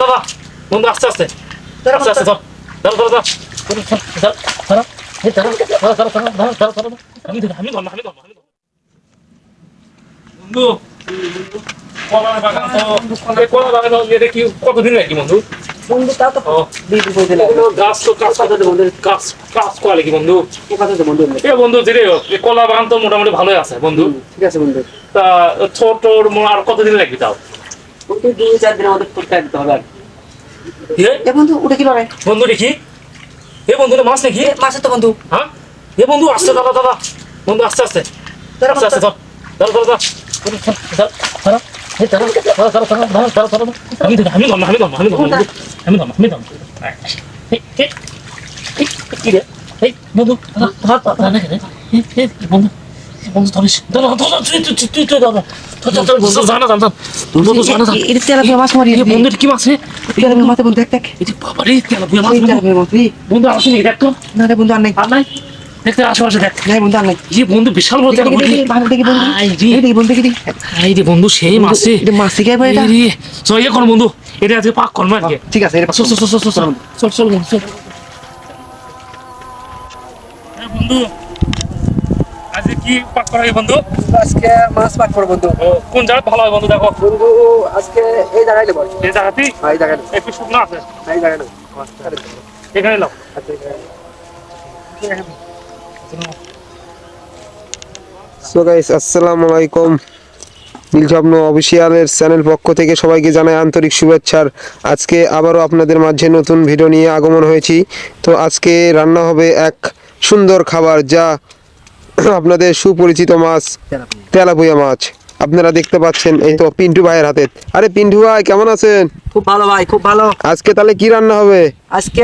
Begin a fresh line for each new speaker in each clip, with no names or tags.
দাদা বন্ধু আস্তে আস্তে আস্তে আস্তে ধর ধর ধর ধর ধর এই ধর ধর ধর ধর ধর ধর আমি ধর আমি ধর আমি ধর বন্ধু কলা বাগান তো এই কলা বাগান এটা কি কতদিন লাগে বন্ধু
বন্ধু তা তো দিদি বলতে
এগুলো গাছ তো কাজ করতে বন্ধু কাজ কাজ করে কি বন্ধু
কথা বন্ধু
এ বন্ধু ধীরে এই কলা বাগান তো মোটামুটি ভালোই আছে বন্ধু
ঠিক আছে বন্ধু
তা ছোট আর কতদিন লাগবে তাও
বন্ধু 2-4 দিনের মধ্যে ফুটতে দিতে হবে
এ
বন্ধু উঠে কি লড়াই
বন্ধু দেখি এ বন্ধু মাছ নাকি
মাসে তো বন্ধু
হ্যাঁ এ বন্ধু আস্তে দাদা দাদা বন্ধু আস্তে আস্তে আস্তে আস্তে ধর ধর ধর ধর আমি ধর আমি ধর আমি ধর আমি ধর আমি ধর আমি ধর কি রে এই বন্ধু ধর ধর না রে বন্ধু বন্ধু ধরিস ধর ধর তুই দাদা বন্ধু জানা জানা বন্ধু জানা
এটা তেলাপিয়া মাছ মারি
বন্ধু কি মাছ রে
তেলাপিয়া মাছ বন্ধু দেখ দেখ
এই বাবা রে তেলাপিয়া মাছ বন্ধু আসেনি দেখ তো
না রে বন্ধু আর নাই
দেখতে আশেপাশে দেখ
নাই বন্ধু আর নাই
যে বন্ধু বিশাল বড়
দেখি বন্ধু এই বন্ধু কি
এই রে বন্ধু সেই মাছে
এটা মাছ কি ভাই এটা
রে চল এখন বন্ধু এটা আজকে পাক করব আজকে
ঠিক আছে এটা
চল চল চল চল চল চল বন্ধু চল বন্ধু আজকে কি পাক করা হয় বন্ধু
আজকে মাছ পাক করব বন্ধু
কোন জায়গা ভালো হয় বন্ধু দেখো
বন্ধু আজকে এই জায়গায় নেব
এই জায়গাতেই
এই জায়গায়
একটু শুকনো আছে
এই জায়গায় নেব
এখানে নাও
আচ্ছা
সো গাইস আসসালামু আলাইকুম নীলস্বপ্ন অফিসিয়ালের চ্যানেল পক্ষ থেকে সবাইকে জানাই আন্তরিক শুভেচ্ছার আজকে আবারও আপনাদের মাঝে নতুন ভিডিও নিয়ে আগমন হয়েছি তো আজকে রান্না হবে এক সুন্দর খাবার যা আপনাদের সুপরিচিত মাছ তেলাপিয়া মাছ আপনারা দেখতে পাচ্ছেন এই তো পিন্টু ভাইয়ের হাতে আরে পিন্টু ভাই কেমন আছেন
খুব ভালো ভাই খুব ভালো
আজকে তাহলে কি রান্না হবে
আজকে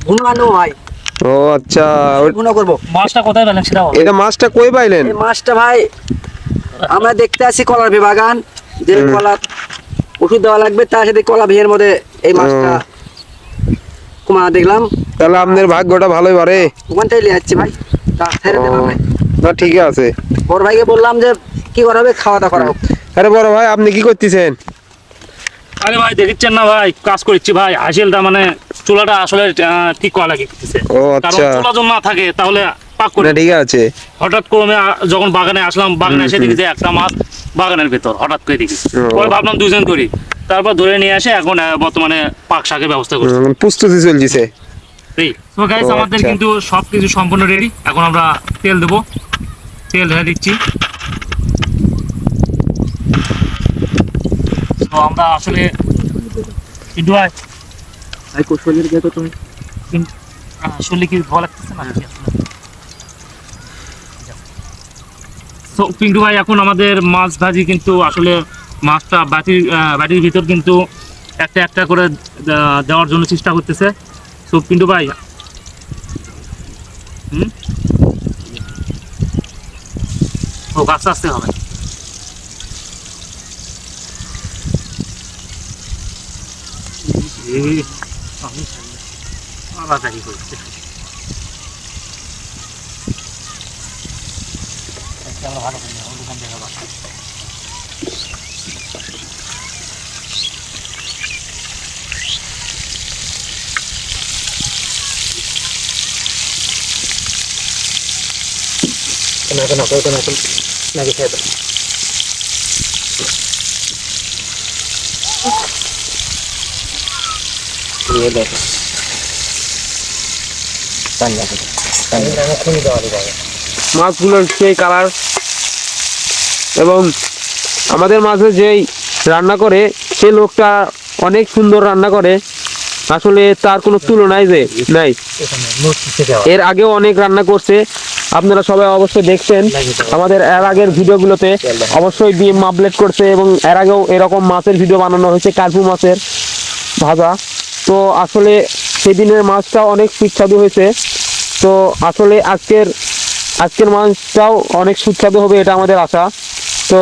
ভুনানো ভাই
ও আচ্ছা
ভুনা করব
মাছটা কোথায় পেলেন সেটা বলো
এটা মাছটা কই পাইলেন
এই মাছটা ভাই আমরা দেখতে আসি কলার বাগান যে কলা ওষুধ দেওয়া লাগবে তার সাথে কলা বিয়ের মধ্যে এই মাছটা কুমা দেখলাম
তাহলে আপনার ভাগ্যটা ভালোই পারে
ওখানটাই নিয়ে যাচ্ছি ভাই তা ছেড়ে দেবেন ভাই
না ঠিক আছে
বড় ভাইকে বললাম যে কি করা হবে খাওয়া দাওয়া করা হোক
আরে বড় ভাই আপনি কি করতেছেন
আরে ভাই দেখছেন না ভাই কাজ করছি ভাই হাসিলটা মানে চুলাটা আসলে ঠিক করা লাগতেছে
ও
কারণ
আচ্ছা
চুলা যদি না থাকে তাহলে পাক করে
না ঠিক আছে
হঠাৎ করে যখন বাগানে আসলাম বাগানে এসে দেখি যে একটা মাছ বাগানের ভেতর হঠাৎ করে দেখি পরে ভাবলাম দুজন ধরি তারপর ধরে নিয়ে আসে এখন বর্তমানে পাক শাকের ব্যবস্থা করছি
প্রস্তুতি চলছে
এই তো গাইস আমাদের
আচ্ছা।
কিন্তু সবকিছু সম্পূর্ণ রেডি এখন আমরা তেল দেবো তেল ঢেলে দিচ্ছি তো আমরা আসলে কিন্তু
ভাই কোশলের দিয়ে তো তুমি
আসলে কি ভালো লাগতেছে না তো পিন্টু ভাই এখন আমাদের মাছ ভাজি কিন্তু আসলে মাছটা বাটির ভিতর কিন্তু একটা একটা করে দেওয়ার জন্য চেষ্টা করতেছে তো পিন্টু ভাই ও আস্তে আস্তে হবে আমি আলাদা কি করছি ভালো করে দোকান দেখা বাসা
নাকি খেয়ে দাও দিয়ে দেখো
মাছগুলোর সেই কালার এবং আমাদের মাঝে যেই রান্না করে সেই লোকটা অনেক সুন্দর রান্না করে আসলে তার কোনো তুলনাই যে নাই এর আগেও অনেক রান্না করছে আপনারা সবাই অবশ্যই দেখছেন আমাদের এর আগের ভিডিওগুলোতে অবশ্যই ডিম আপলোড করছে এবং এর আগেও এরকম মাছের ভিডিও বানানো হয়েছে কার্পু মাছের ভাজা তো আসলে সেদিনের মাছটাও অনেক সুস্বাদু হয়েছে তো আসলে আজকের মাছটাও অনেক সুস্বাদু হবে এটা আমাদের আশা তো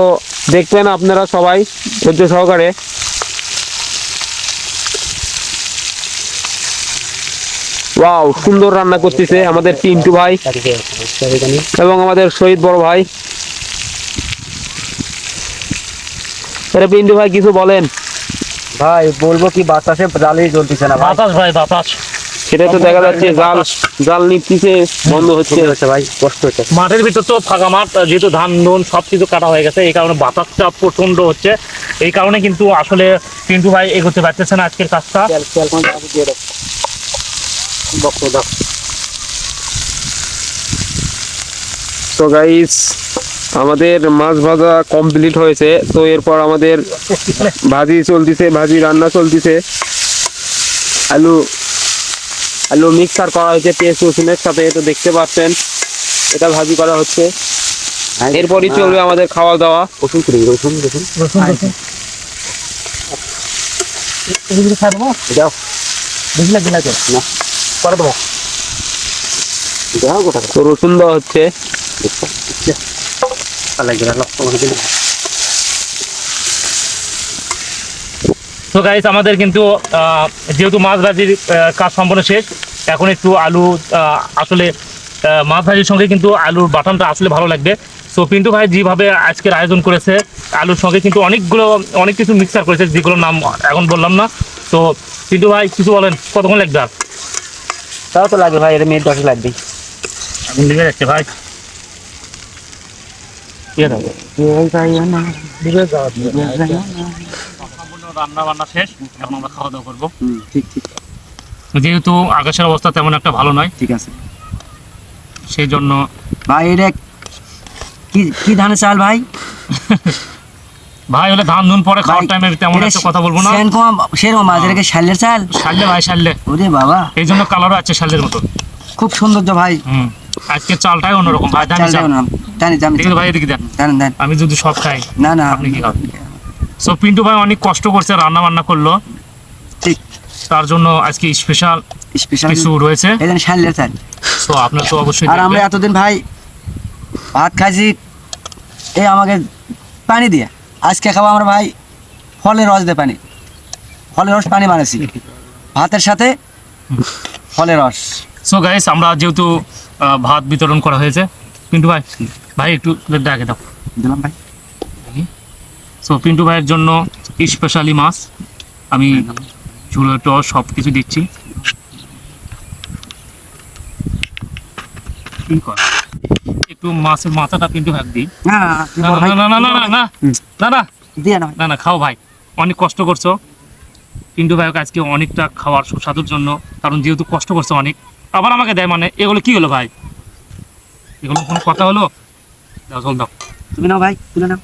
দেখবেন আপনারা সবাই ধৈর্য সহকারে ওয়াও সুন্দর রান্না করতেছে আমাদের পিন্টু ভাই এবং আমাদের শহীদ বড় ভাই আরে পিন্টু ভাই কিছু বলেন
ভাই বলবো কি বাতাসে জালই জ্বলতেছে না ভাই।
বাতাস ভাই বাতাস।
সেটাই তো দেখা যাচ্ছে, জাল জাল নিচ্ছে, বন্ধ হচ্ছে।
ঠিক আছে ভাই, কষ্ট হচ্ছে।
মাঠের ভিতর তো ফাঁকা মাঠ, যেহেতু ধান নুন সব কিছু কাটা হয়ে গেছে, এই কারণে বাতাসটা প্রচন্ড হচ্ছে। এই কারণে কিন্তু আসলে পিন্টু ভাই এগোতে পারতেছে না আজকের কাজটা।
তো গাইস, আমাদের মাছ ভাজা কমপ্লিট হয়েছে। তো এরপর আমাদের ভাজি চলতেছে, ভাজি রান্না চলতেছে। আলু আলু মিক্সার করা হয়েছে পেঁয়াজ রসুনের সাথে, তো দেখতে পাচ্ছেন এটা ভাজি করা হচ্ছে। এরপরই চলবে আমাদের খাওয়া দাওয়া।
রসুন করি, রসুন রসুন
রসুন রসুন এগুলো খাই দেবো,
দাও
বেশি লাগবে না তো?
না,
করে দেবো।
দাও গোটা
তো রসুন দেওয়া হচ্ছে।
তো গাইস, আমাদের কিন্তু যেহেতু মাছ ভাজির কাজ সম্পূর্ণ শেষ, এখন একটু আলু আসলে মাছ ভাজির সঙ্গে কিন্তু আলুর বাটানটা আসলে ভালো লাগবে। সো পিন্টু ভাই যেভাবে আজকের আয়োজন করেছে, আলুর সঙ্গে কিন্তু অনেক কিছু মিক্সার করেছে, যেগুলোর নাম এখন বললাম না। তো পিন্টু ভাই কিছু বলেন, কতক্ষণ লাগবে আর?
তাও তো লাগবে ভাই, এটা মিনিট 10 লাগবে।
আগুন লেগে যাচ্ছে ভাই। রান্না বান্না শেষ, এখন আমরা খাওয়া দাওয়া করবো।
ঠিক ঠিক
যেহেতু আকাশের অবস্থা তেমন একটা ভালো নয়,
ঠিক আছে
সেই জন্য
ভাই। এটা কি কি ধানের চাল ভাই?
ভাই হলে ধান ধুন পরে খাওয়ার
ভাই,
টাইমে তেমন
এটা
একটা কথা বলবো না।
সেরকম মাছ, এটাকে শালের চাল।
শাললে ভাই শাললে,
ওরে বাবা,
এই জন্য কালারও আছে শালের মতো।
খুব সৌন্দর্য ভাই।
আজকে চালটাই অন্যরকম ভাই, জানি
চালটাও নাম জানি জানি
ঠিক আছে ভাই, এদিকে দেন।
জানেন জানেন।
আমি যদি সব খাই,
না না,
আপনি কি খাবেন? সো পিন্টু ভাই অনেক কষ্ট করছে, রান্না বান্না করলো,
ঠিক
তার জন্য আজকে স্পেশাল
স্পেশাল
কিছু রয়েছে।
এই জন্য শালের চাল।
সো আপনার তো অবশ্যই
আর আমরা
দেখবেন।
এতদিন ভাই ভাত খাইছি এই আমাকে পানি দিয়ে, আজকে খাবো আমরা ভাই ফলের রস দিয়ে পানি, ফলের রস পানি বানাইছি ভাতের সাথে, ফলের রস।
সো গাইস, আমরা যেহেতু ভাত বিতরণ করা হয়েছে, পিন্টু ভাই ভাই একটু প্লেটটা আগে দাও।
দিলাম ভাই।
সো পিন্টু ভাইয়ের জন্য স্পেশালি মাছ, আমি ঝুলোটো সব কিছু দিচ্ছি। কি কর, একটু মাছের মাথাটা পিন্টু ভাগ দিই।
না
না
ভাই,
না না না না না না না
দিয়ে না ভাই।
না না, খাও ভাই, অনেক কষ্ট করছো। পিন্টু ভাইকে আজকে অনেকটা খাওয়ার সুস্বাদুর জন্য, কারণ যেহেতু কষ্ট করছো অনেক, আবার আমাকে দেয়, মানে এগুলো কি হলো ভাই? এগুলো কোনো কথা হলো? দাও জল দাও।
তুমি নাও ভাই, তুলে নাও।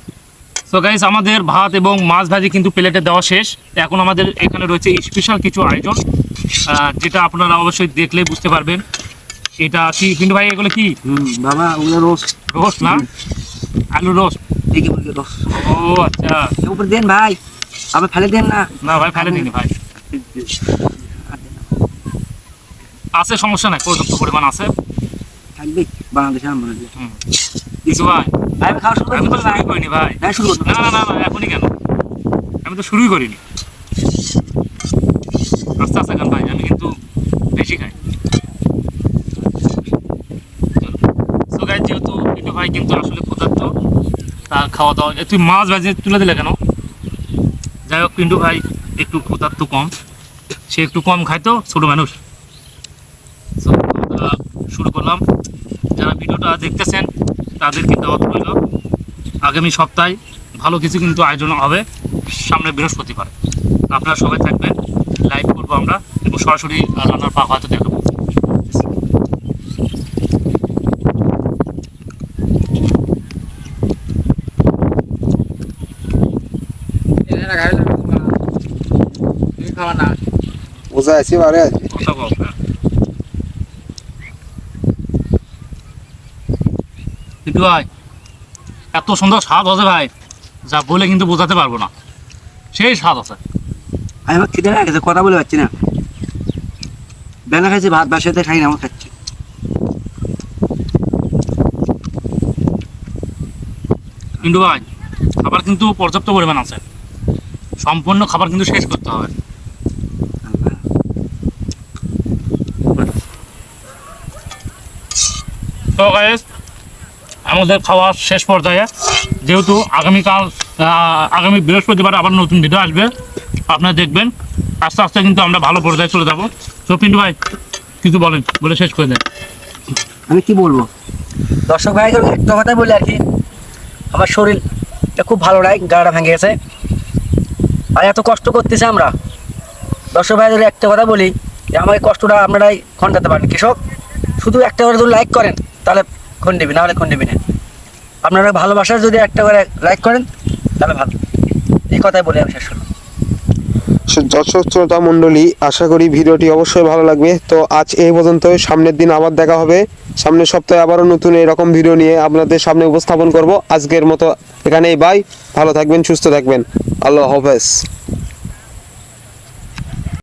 সো গাইস, আমাদের ভাত এবং মাছ ভাজি কিন্তু প্লেটে দেওয়া শেষ। এখন আমাদের এখানে রয়েছে স্পেশাল কিছু আয়োজন, যেটা আপনারা অবশ্যই দেখলে বুঝতে পারবেন। এটা কি পিন্টু ভাই, এগুলো কি?
বাবা ওগুলো রোস্ট।
রোস্ট না, আলু রোস্ট।
এই কি বলকে রোস্ট?
ও আচ্ছা,
এর উপর দেন ভাই, আবার ফেলে দেন না।
না ভাই ফেলে দিনি ভাই, আছে সমস্যা নাই, পর্যাপ্ত পরিমাণ আছে।
থাকবে বাংলাদেশে আমরা
কিছু ভাই,
ভাই আমি খাওয়া শুরু
আমি তো
করবো ভাই।
শুরুই করিনি ভাই।
হ্যাঁ শুরু করবো।
না না না না, এখনই কেন? আমি তো শুরুই করিনি। আস্তে আস্তে খান ভাই, আমি কিন্তু বেশি খাই। সো গাইস, যেহেতু পিন্টু ভাই কিন্তু আসলে ক্ষুধার্ত, তার খাওয়া দাওয়া, তুই মাছ ভাজি তুলে দিলে কেন? যাই হোক, পিন্টু ভাই একটু ক্ষুধার্ত কম, সে একটু কম খায় তো, ছোটো মানুষ। সো শুরু করলাম। যারা ভিডিওটা দেখতেছেন তাদেরকে দাওয়াত রইল, আগামী সপ্তাহে ভালো কিছু কিন্তু আয়োজন হবে, সামনে বৃহস্পতিবার। আপনারা সবাই থাকবেন, লাইভ করবো আমরা, এবং সরাসরি রান্নার পাক হয়তো দেখাবো।
বুঝা আছি বারে।
কথা বল না। পিন্টু ভাই, এত সুন্দর স্বাদ আছে ভাই, যা বলে কিন্তু বোঝাতে পারবো না, সেই স্বাদ আছে।
আমি আমার খিদে লাগছে, কথা বলে পাচ্ছি না। বেলা খাইছি, ভাত বাসাতে খাই না, আমার খাচ্ছি।
পিন্টু ভাই, খাবার কিন্তু পর্যাপ্ত পরিমাণ আছে, সম্পূর্ণ খাবার কিন্তু শেষ করতে হবে। তো গাইস, আমাদের খাওয়া শেষ পর্যায়ে, যেহেতু আগামী বৃহস্পতিবার আবার নতুন ভিডিও আসবে, আপনারা দেখবেন আস্তে আস্তে কিন্তু আমরা ভালো পর্যায়ে চলে যাবো। তো পিন্টু ভাই কিছু বলেন, বলে শেষ করে দেন।
আমি কি বলবো, দর্শক ভাই একটা কথাই বলি আর কি, আমার শরীরটা খুব ভালো নাই, গাড়াটা ভেঙে গেছে, আর এত কষ্ট করতেছে আমরা। দর্শক ভাইদের একটা কথা বলি, যে আমার এই কষ্টটা আপনারাই খণ্ডাতে পারেন। কৃষক শুধু একটা করে যদি লাইক করেন তাহলে খন দিবি, না হলে খন দিবি না। আপনারা ভালোবাসার যদি একটা করে লাইক করেন তাহলে ভালো। এই কথাই বলি আমি শেষ করলাম।
দর্শক শ্রোতা মণ্ডলী, আশা করি ভিডিওটি অবশ্যই ভালো লাগবে। তো আজ এই পর্যন্ত, সামনের দিন আবার দেখা হবে, সামনের সপ্তাহে আবারও নতুন এরকম ভিডিও নিয়ে আপনাদের সামনে উপস্থাপন করব। আজকের মতো এখানেই বাই, ভালো থাকবেন, সুস্থ থাকবেন, আল্লাহ হাফেজ।